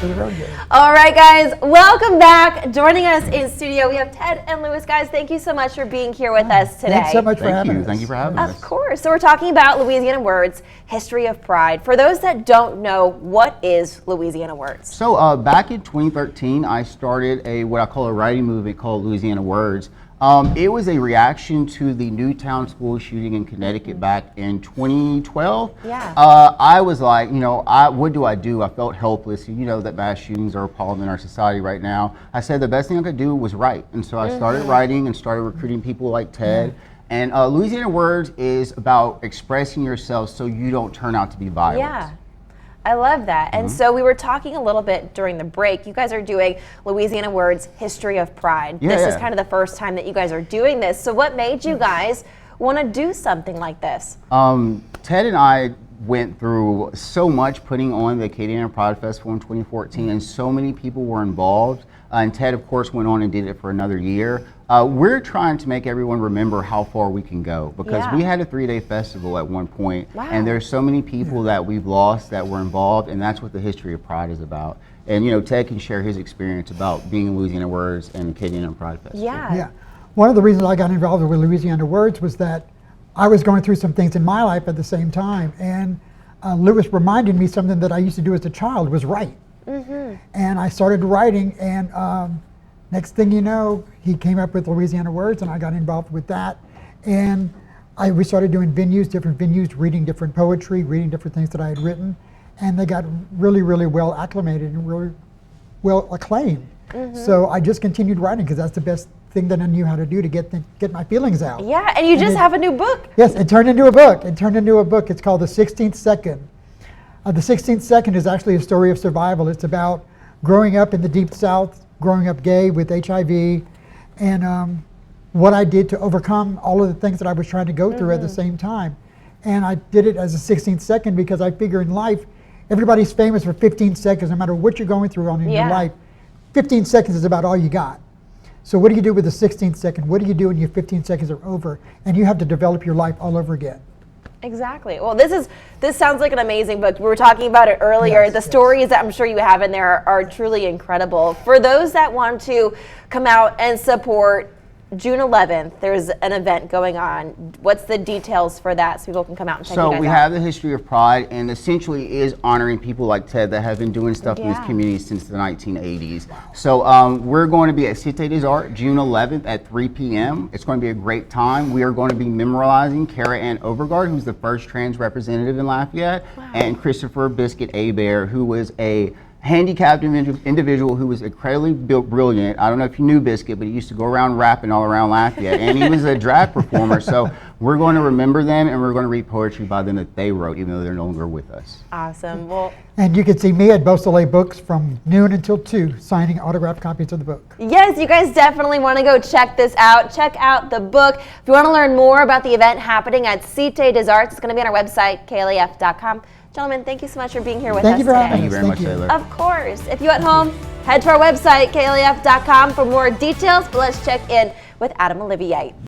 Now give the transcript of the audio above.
for the road game. All right, guys, welcome back. Joining us in studio, we have Ted and Louis. Guys, thank you so much for being here with us today. Thanks so much for having us. Thank you for having us. Of course. So we're talking about Louisiana Words, History of Pride. For those that don't know, what is Louisiana Words? So back in 2013, I started what I call a writing movement called Louisiana Words. It was a reaction to the Newtown school shooting in Connecticut back in 2012. Yeah. I was like, what do? I felt helpless. You know that mass shootings are appalling in our society right now. I said the best thing I could do was write. And so I started writing and started recruiting people like Ted. And Louisiana Words is about expressing yourself so you don't turn out to be violent. Yeah. I love that. And so we were talking a little bit during the break. You guys are doing Louisiana Words, History of Pride. This is kind of the first time that you guys are doing this. So what made you guys want to do something like this? Ted and I went through so much putting on the Acadiana Pride Festival in 2014, and so many people were involved. And Ted, of course, went on and did it for another year. We're trying to make everyone remember how far we can go, because we had a 3-day festival at one point, and there's so many people that we've lost that were involved, and that's what the History of Pride is about. And Ted can share his experience about being in Louisiana Words and Acadiana Pride Festival. Yeah. One of the reasons I got involved with Louisiana Words was that I was going through some things in my life at the same time, and Louis reminded me something that I used to do as a child was write. And I started writing, and next thing you know, he came up with Louisiana Words, and I got involved with that. And we started doing different venues, reading different poetry, reading different things that I had written, and they got really, really well acclimated and really well acclaimed. So I just continued writing because that's the best thing that I knew how to do to get my feelings out. Yeah, and you just have a new book. Yes, it turned into a book. It's called The 16th Second. The 16th Second is actually a story of survival. It's about growing up in the Deep South, growing up gay with HIV, and what I did to overcome all of the things that I was trying to go through at the same time. And I did it as a 16th second because I figure in life, everybody's famous for 15 seconds, no matter what you're going through in your life. 15 seconds is about all you got. So what do you do with the 16th second? What do you do when your 15 seconds are over and you have to develop your life all over again? Exactly. Well, this sounds like an amazing book. We were talking about it earlier. The stories that I'm sure you have in there are truly incredible. For those that want to come out and support, June 11th, there's an event going on. What's the details for that so people can come out and check you guys out? So we have the History of Pride, and essentially is honoring people like Ted that have been doing stuff in this community since the 1980s. So we're going to be at Cite June 11th at 3 p.m. It's going to be a great time. We are going to be memorializing Kara Ann Overgaard, who's the first trans representative in Lafayette, and Christopher Biscuit Abair, who was a handicapped individual who was incredibly brilliant. I don't know if you knew Biscuit, but he used to go around rapping all around Lafayette, and he was a drag performer. So we're going to remember them, and we're going to read poetry by them that they wrote, even though they're no longer with us. Awesome. Well, and you can see me at Beausoleil Books from noon until 2, signing autographed copies of the book. Yes, you guys definitely want to go check this out. Check out the book. If you want to learn more about the event happening at Cite des Arts, it's going to be on our website, klaf.com. Gentlemen, thank you so much for being here with us today. Thank you very much, Taylor. Of course. If you at home, head to our website, klaf.com, for more details. But let's check in with Adam Olivier.